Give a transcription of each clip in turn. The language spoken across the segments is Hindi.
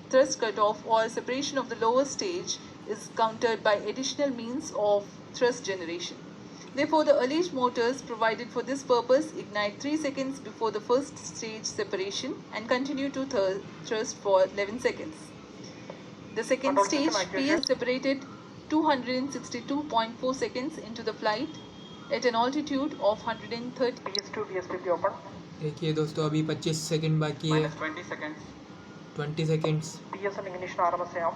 thrust cutoff or separation of the lower stage is countered by additional means of thrust generation. Therefore, the alleged motors provided for this purpose ignite 3 seconds before the first stage separation and continue to thrust for 11 seconds. The second stage PS separated 262.4 seconds into the flight at an altitude of 130. PS2 PS50 open. देखिए दोस्तों, अभी 25 सेकंड बाकी है। -20 seconds. 20 सेकंड्स। TSL ignition आराम से ऑफ।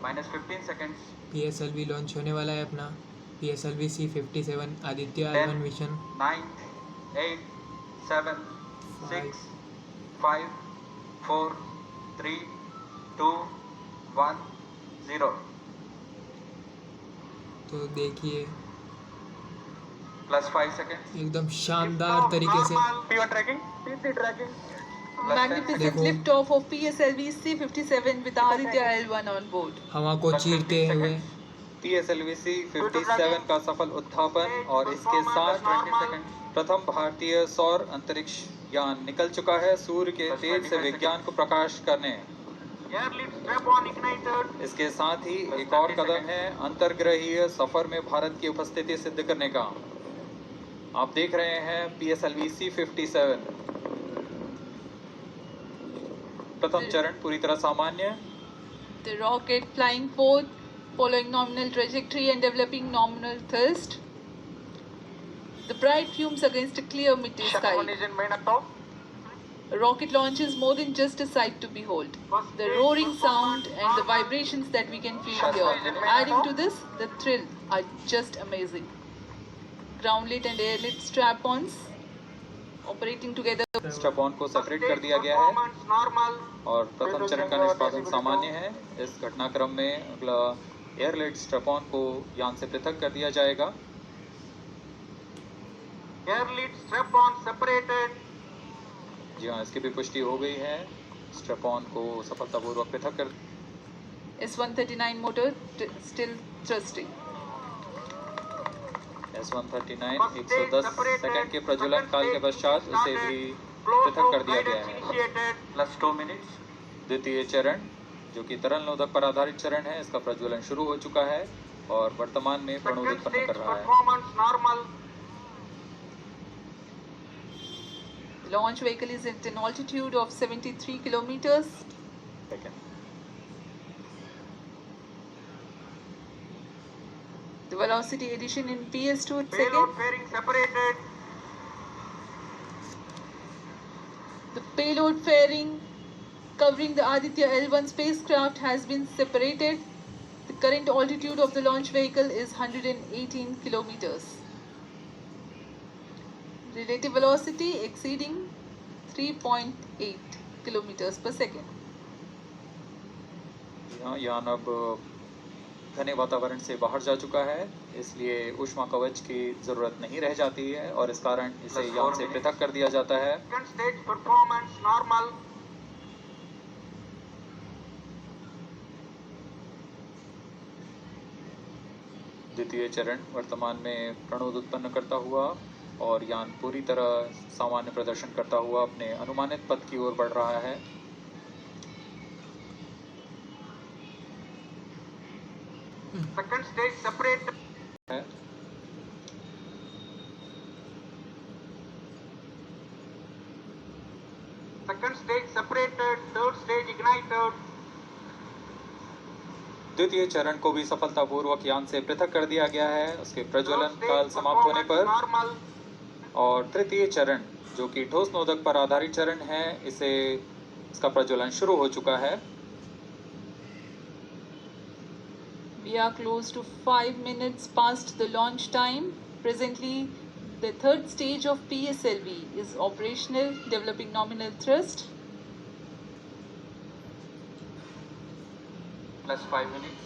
-15 seconds. PSLV लॉन्च होने वाला है अपना PSLV C57 Aditya 10, L1 mission. 9, 8, 7, 6, 5, 4, 3, 2, 1, 0. तो देखिए +5 seconds. एकदम शानदार तरीके से P1 tracking. P3 tracking. Magnificent देखो। liftoff of PSLV C57 with Aditya L1 on board. हवा को चीरते हुए PSLV C57 का सफल उत्थापन और इसके साथ 20 सेकंड प्रथम भारतीय सौर अंतरिक्ष यान निकल चुका है सूर्य के तेज से विज्ञान को प्रकाश करने। इसके साथ ही एक और कदम है अंतर्ग्रहीय सफर में भारत की उपस्थिति सिद्ध करने का। आप देख रहे हैं PSLV C57 प्रथम चरण पूरी तरह सामान्य। The rocket flying forth, following nominal trajectory and developing nominal thrust. The bright fumes against a clear midday sky. A rocket launch is more than just a sight to behold. The roaring sound and the vibrations that we can feel here, adding to this, the thrill are just amazing. Ground-lit and air-lit strap-ons operating together. Strap-on को सेपरेट कर दिया गया है और प्रथम चरण का निष्पादन सामान्य है। इस घटनाक्रम में अगला एयरलेट स्ट्रैप-ऑन को यान से पृथक कर दिया जाएगा। एयरलेट स्ट्रैप-ऑन सेपरेटेड। जी हाँ, इसकी भी पुष्टि हो गई है। स्ट्रैप-ऑन को सफलतापूर्वक पृथक कर। S139 motor still thrusting. S139 110 second के प्रज्वलन काल के पश्चात उसे भी पृथक कर दिया गया है। +2 मिनट्स। द्वितीय चरण जो कि तरल नोदक पर आधारित चरण है, इसका प्रज्वलन शुरू हो चुका है और वर्तमान में प्रणोद उत्पन्न कर रहा है। The launch vehicle is at an altitude of 73 kilometers. The velocity addition in PS2 Payload fairing separated. The payload fairing covering the Aditya L1 spacecraft has been separated. The current altitude of the launch vehicle is 118 kilometers. Relative velocity exceeding 3.8 kilometers per second. यान अब घने वातावरण से बाहर जा चुका है, इसलिए ऊष्मा कवच की जरूरत नहीं रह जाती है और इस कारण इसे यान से पृथक कर दिया जाता है। द्वितीय चरण वर्तमान में प्रणोद उत्पन्न करता हुआ और यान पूरी तरह सामान्य प्रदर्शन करता हुआ अपने अनुमानित पथ की ओर बढ़ रहा है। सेकंड स्टेज सेपरेट है। Second stage separated, third stage ignited. द्वितीय चरण को भी सफलतापूर्वक यान से पृथक कर दिया गया है उसके प्रज्वलन काल समाप्त होने पर। और तृतीय चरण जो कि ठोस नोदक पर आधारित चरण है, इसका प्रज्वलन शुरू हो चुका है। We are close to 5 minutes past the launch time. Presently, the third stage of PSLV is operational, developing nominal thrust. +5 minutes.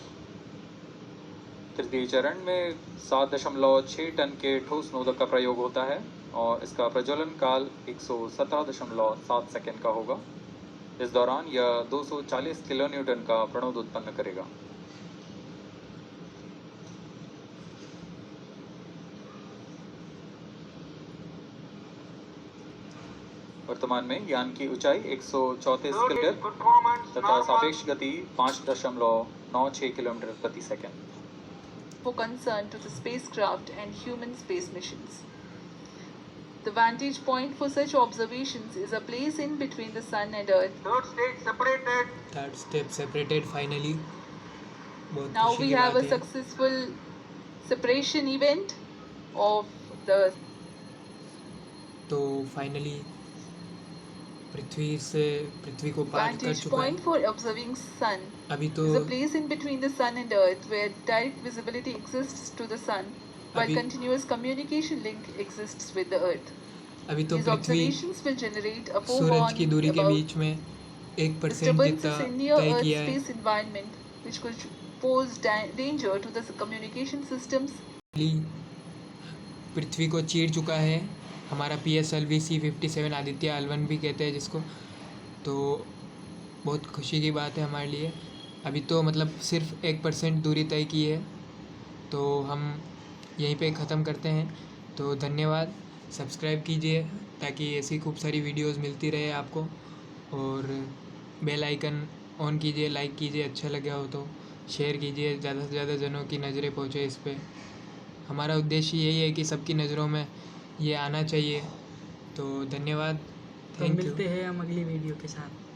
तृतीय चरण में 7.6 टन के ठोस नोदक का प्रयोग होता है और इसका प्रज्वलन काल 117.7 सेकंड का होगा। इस दौरान यह 240 किलोन्यूटन का प्रणोद उत्पन्न करेगा। वर्तमान में यान की ऊंचाई 134 किलोमीटर तथा सापेक्ष गति 5.96 किलोमीटर प्रति second. For concern to the spacecraft and human space missions. The vantage point for such observations is a place in between the Sun and Earth. Third step separated finally. बहुत Now खुशी we की have बात a है। successful separation event of the तो फाइनली पृथ्वी को पार कर vantage चुका है। point for observing Sun. अभी तो Is a place in between the Sun and Earth where direct visibility exists to the Sun, while अभी- continuous communication link exists with the Earth. अभी तो These Prithvi observations will generate a सूरज की forewarning दूरी के about बीच में 1% disturbances जितना in near तय Earth किया है। space environment, which could pose danger to the communication systems. पृथ्वी को चीर चुका है हमारा PSLV C57 आदित्य L1 भी कहते हैं जिसको। तो बहुत खुशी की बात है हमारे लिए। अभी तो मतलब सिर्फ 1% दूरी तय की है। तो हम यहीं पे ख़त्म करते हैं। तो धन्यवाद, सब्सक्राइब कीजिए ताकि ऐसी खूब सारी वीडियोस मिलती रहे आपको, और बेल आइकन ऑन कीजिए, लाइक कीजिए, अच्छा लगा हो तो शेयर कीजिए, ज़्यादा से ज़्यादा जनों की नज़रें पहुँचे इस पे। हमारा उद्देश्य यही है कि सबकी नज़रों में ये आना चाहिए। तो धन्यवाद, तो थैंक यू। मिलते हैं हम अगली वीडियो के साथ।